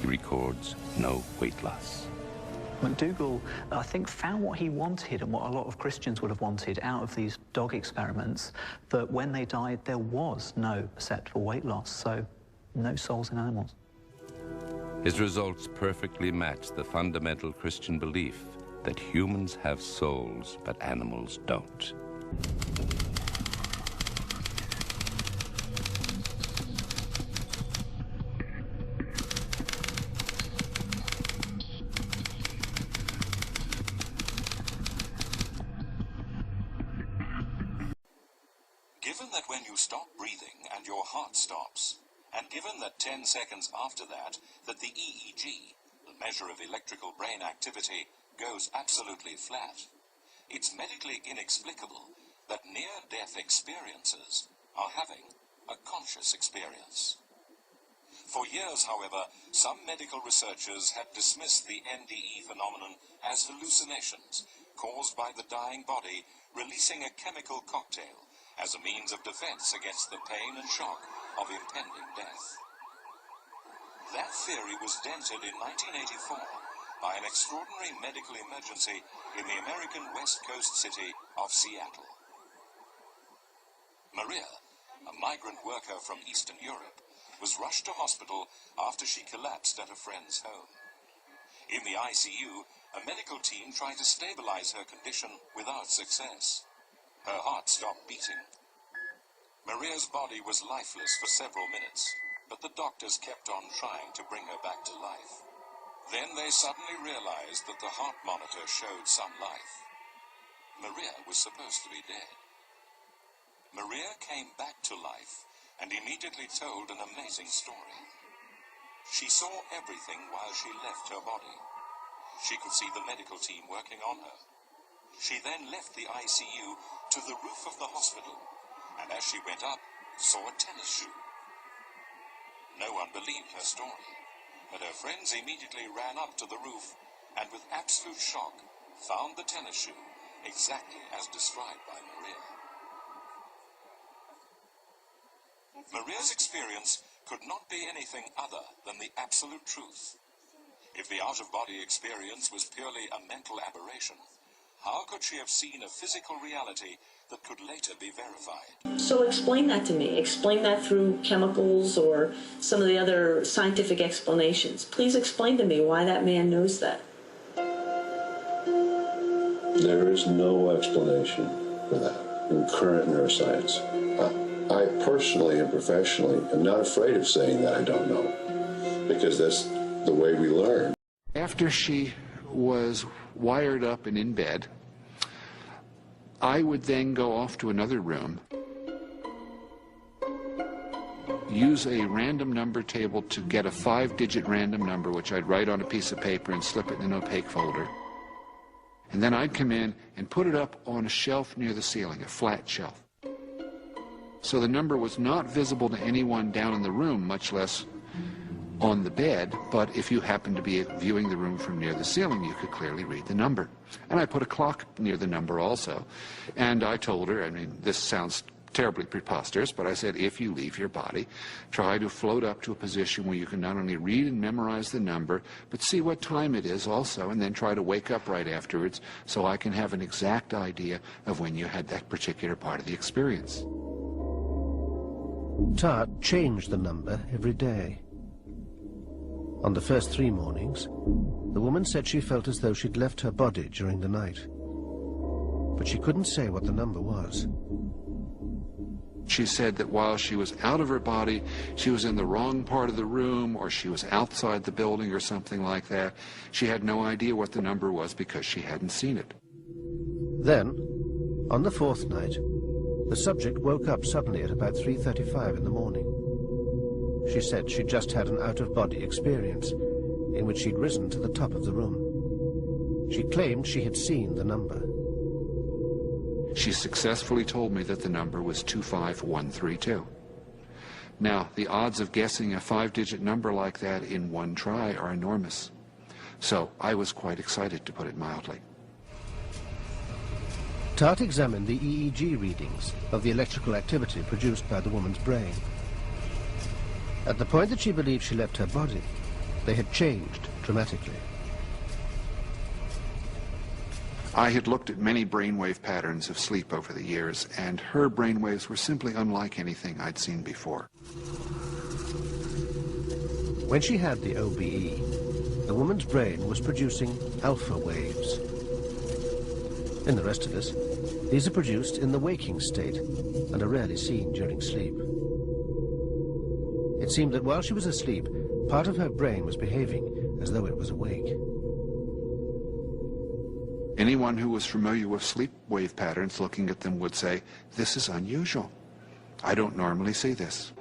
He records no weight loss. McDougall, I think, found what he wanted and what a lot of Christians would have wanted out of these dog experiments, that when they died, there was no perceptible weight loss, so no souls in animals. His results perfectly match the fundamental Christian belief that humans have souls, but animals don't. Given that when you stop breathing and your heart stops, and given that 10 seconds after that, that the EEG, the measure of electrical brain activity, goes absolutely flat, it's medically inexplicable that near-death experiencers are having a conscious experience. For years, however, some medical researchers had dismissed the NDE phenomenon as hallucinations caused by the dying body releasing a chemical cocktail as a means of defense against the pain and shock of impending death. That theory was dented in 1984 by an extraordinary medical emergency in the American West Coast city of Seattle. Maria, a migrant worker from Eastern Europe, was rushed to hospital after she collapsed at a friend's home. In the ICU, a medical team tried to stabilize her condition without success. Her heart stopped beating. Maria's body was lifeless for several minutes, but the doctors kept on trying to bring her back to life. Then they suddenly realized that the heart monitor showed some life. Maria was supposed to be dead. Maria came back to life and immediately told an amazing story. She saw everything while she left her body. She could see the medical team working on her. She then left the ICU to the roof of the hospital, and as she went up, saw a tennis shoe. No one believed her story, but her friends immediately ran up to the roof and with absolute shock found the tennis shoe exactly as described by Maria. Maria's experience could not be anything other than the absolute truth. If the out-of-body experience was purely a mental aberration, how could she have seen a physical reality that could later be verified? So explain that to me. Explain that through chemicals or some of the other scientific explanations. Please explain to me why that man knows that. There is no explanation for that in current neuroscience. I personally and professionally am not afraid of saying that I don't know, because that's the way we learn. After she was wired up and in bed, I would then go off to another room, use a random number table to get a 5-digit random number, which I'd write on a piece of paper and slip it in an opaque folder. And then I'd come in and put it up on a shelf near the ceiling, a flat shelf. So the number was not visible to anyone down in the room, much less on the bed, but if you happened to be viewing the room from near the ceiling, you could clearly read the number. And I put a clock near the number also. And I told her, I mean, this sounds terribly preposterous, but I said, if you leave your body, try to float up to a position where you can not only read and memorize the number, but see what time it is also, and then try to wake up right afterwards so I can have an exact idea of when you had that particular part of the experience. Tart changed the number every day. On the first 3 mornings, the woman said she felt as though she'd left her body during the night. But she couldn't say what the number was. She said that while she was out of her body, she was in the wrong part of the room, or she was outside the building or something like that. She had no idea what the number was because she hadn't seen it. Then, on the 4th night, the subject woke up suddenly at about 3:35 in the morning. She said she'd just had an out-of-body experience in which she'd risen to the top of the room. She claimed she had seen the number. She successfully told me that the number was 25132. Now, the odds of guessing a 5-digit number like that in one try are enormous. So I was quite excited, to put it mildly. Tart examined the EEG readings of the electrical activity produced by the woman's brain. At the point that she believed she left her body, They had changed dramatically. I had looked at many brainwave patterns of sleep over the years, and her brainwaves were simply unlike anything I'd seen before. When she had the OBE, the woman's brain was producing alpha waves. In the rest of us, these are produced in the waking state and are rarely seen during sleep. It seemed that while she was asleep, part of her brain was behaving as though it was awake. Anyone who was familiar with sleep wave patterns looking at them would say, "This is unusual. I don't normally see this."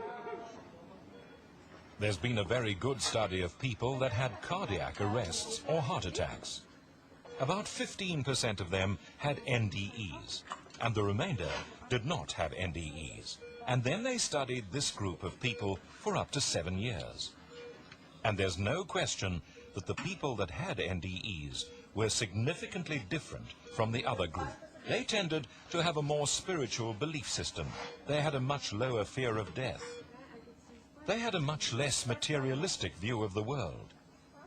There's been a very good study of people that had cardiac arrests or heart attacks. About 15% of them had NDEs, and the remainder did not have NDEs. And then they studied this group of people for up to 7 years. And there's no question that the people that had NDEs were significantly different from the other group. They tended to have a more spiritual belief system. They had a much lower fear of death. They had a much less materialistic view of the world.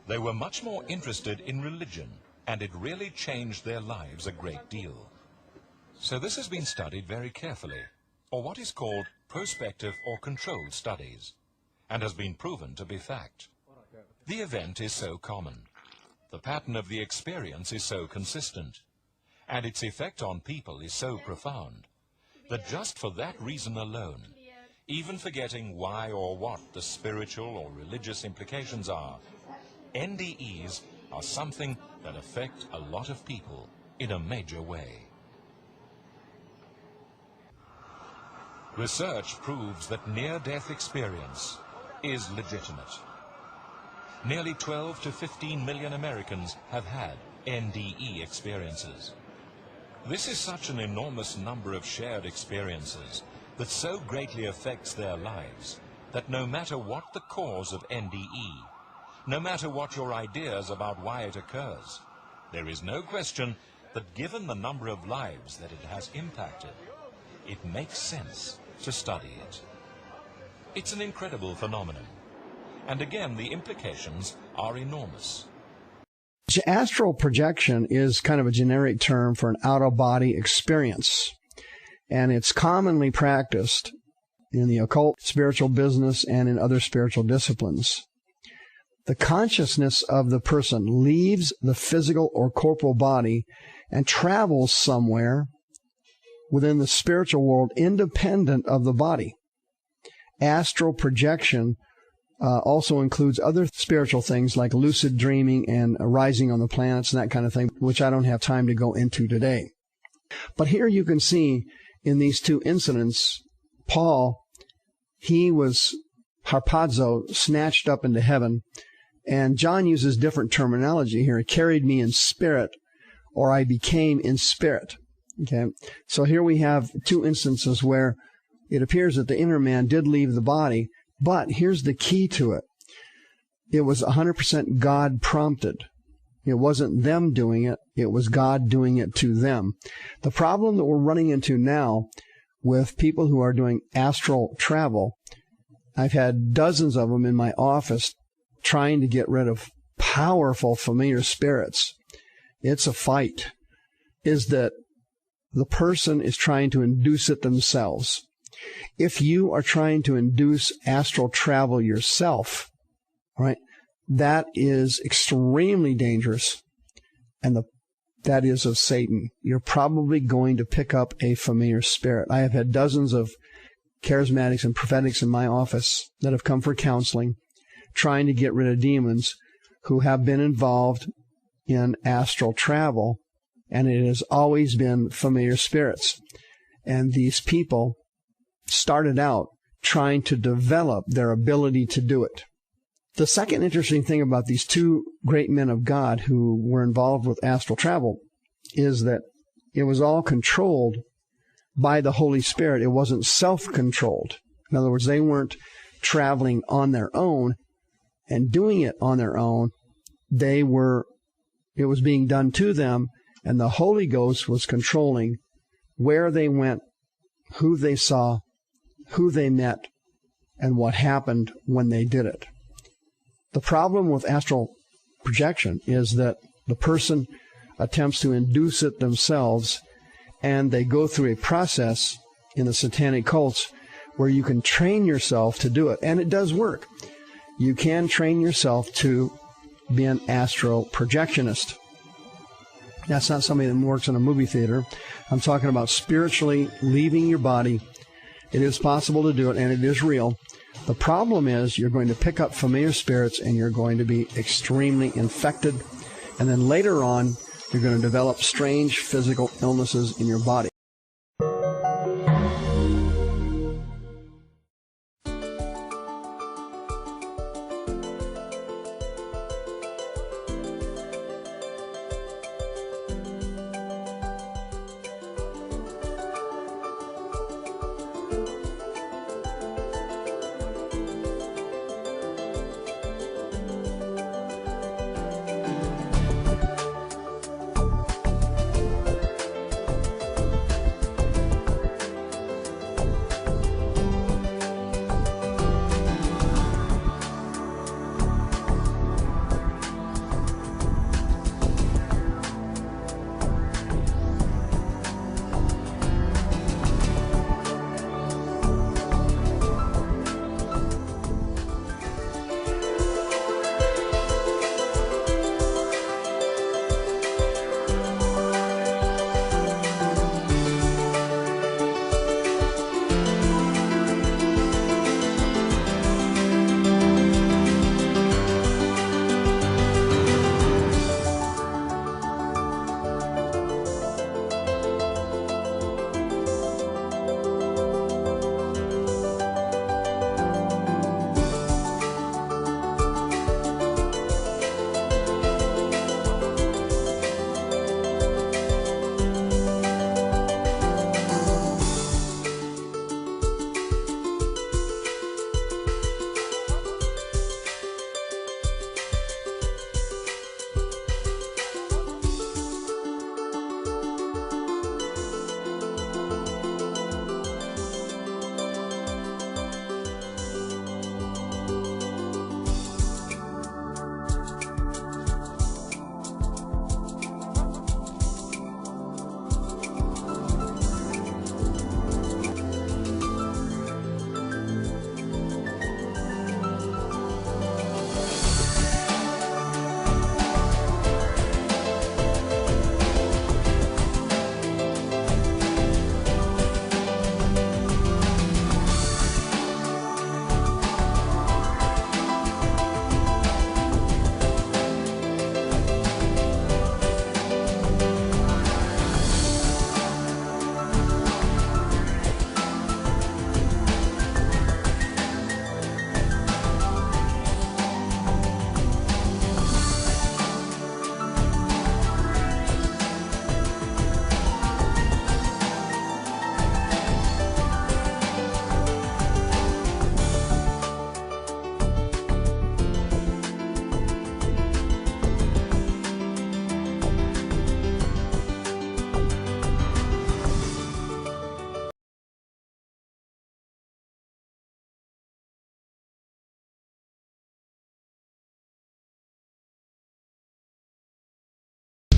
They were much more interested in religion, and it really changed their lives a great deal. So this has been studied very carefully, or what is called prospective or controlled studies, and has been proven to be fact. The event is so common. The pattern of the experience is so consistent, and its effect on people is so profound, that just for that reason alone, even forgetting why or what the spiritual or religious implications are, NDEs are something that affect a lot of people in a major way. Research proves that near-death experience is legitimate. Nearly 12 to 15 million Americans have had NDE experiences. This is such an enormous number of shared experiences that so greatly affects their lives that no matter what the cause of NDE, no matter what your ideas about why it occurs, there is no question that given the number of lives that it has impacted, it makes sense to study it. It's an incredible phenomenon. And again, the implications are enormous. Astral projection is kind of a generic term for an out-of-body experience, and it's commonly practiced in the occult, spiritual business, and in other spiritual disciplines. The consciousness of the person leaves the physical or corporal body and travels somewhere within the spiritual world independent of the body. Astral projection also includes other spiritual things like lucid dreaming and rising on the planets and that kind of thing, which I don't have time to go into today. But here you can see in these two incidents, Paul, he was harpazo, snatched up into heaven, and John uses different terminology here. He carried me in spirit, or I became in spirit. Okay, so here we have two instances where it appears that the inner man did leave the body. But here's the key to it. It was 100% God prompted. It wasn't them doing it. It was God doing it to them. The problem that we're running into now with people who are doing astral travel, I've had dozens of them in my office trying to get rid of powerful familiar spirits. It's a fight. Is that the person is trying to induce it themselves. If you are trying to induce astral travel yourself, right, that is extremely dangerous, and that is of Satan. You're probably going to pick up a familiar spirit. I have had dozens of charismatics and prophetics in my office that have come for counseling, trying to get rid of demons who have been involved in astral travel, and it has always been familiar spirits. And these people started out trying to develop their ability to do it. The second interesting thing about these two great men of God who were involved with astral travel is that it was all controlled by the Holy Spirit. It wasn't self-controlled. In other words, they weren't traveling on their own and doing it on their own. It was being done to them, and the Holy Ghost was controlling where they went, who they saw, who they met, and what happened when they did it. The problem with astral projection is that the person attempts to induce it themselves, and they go through a process in the satanic cults where you can train yourself to do it. And it does work. You can train yourself to be an astral projectionist. That's not somebody that works in a movie theater. I'm talking about spiritually leaving your body. It is possible to do it, and it is real. The problem is you're going to pick up familiar spirits, and you're going to be extremely infected. And then later on, you're going to develop strange physical illnesses in your body.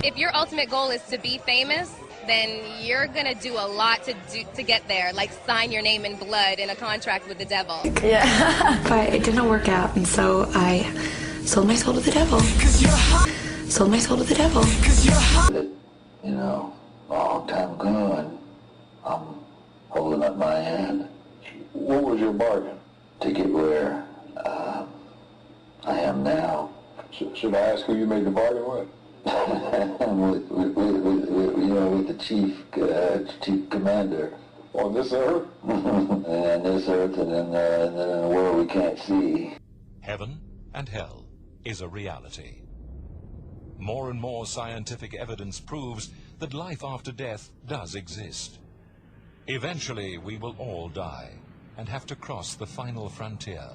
If your ultimate goal is to be famous, then you're gonna do a lot to get there, like sign your name in blood in a contract with the devil. Yeah. But it didn't work out, and so I sold my soul to the devil. Sold my soul to the devil. You know, a long time gone, I'm holding up my hand. What was your bargain? To get where I am now. Should I ask who you made the bargain with? with the chief commander. On this earth? And this earth, and then in a world we can't see. Heaven and hell is a reality. More and more scientific evidence proves that life after death does exist. Eventually, we will all die and have to cross the final frontier.